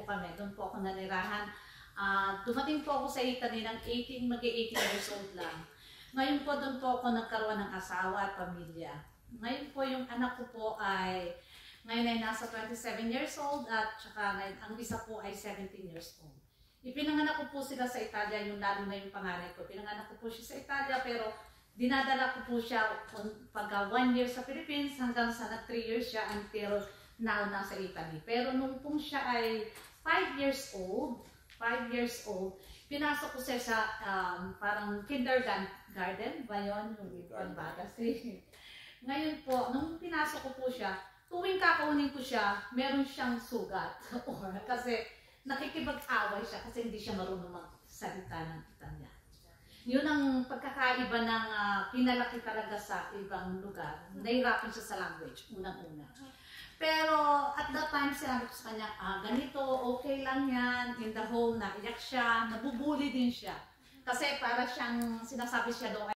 kami. Doon po ako nanirahan. Dumating po ako sa Italy ng 18 years old lang. Ngayon po doon po ako nagkaroon ng asawa at pamilya. Ngayon po yung anak ko po ay ngayon ay nasa 27 years old at saka ngayon, ang isa po ay 17 years old. Ipinanganak ko po sila sa Italia, yung lalo na yung panganay ko. Pinanganak ko po siya sa Italia pero dinadala ko po siya pag 1 year sa Philippines hanggang sa 3 years siya until now nasa Italy. Pero nung po siya ay 5 years old, pinasok ko siya sa parang kindergarten ba yun? Yung pambata. Ngayon po, nung pinasok ko po siya, tuwing kakaunin ko siya, meron siyang sugat. Kasi nakikipag-away siya kasi hindi siya marunong magsalita ng Italian. Yun ang pagkakaiba ng pinalaki talaga sa ibang lugar. Nahirapan siya sa language, unang-una. Pero at that time, sinabi ko sa kanya, ganito, okay lang yan, in the home, naiyak siya, nabubuli din siya. Kasi para siyang sinasabi siya doon,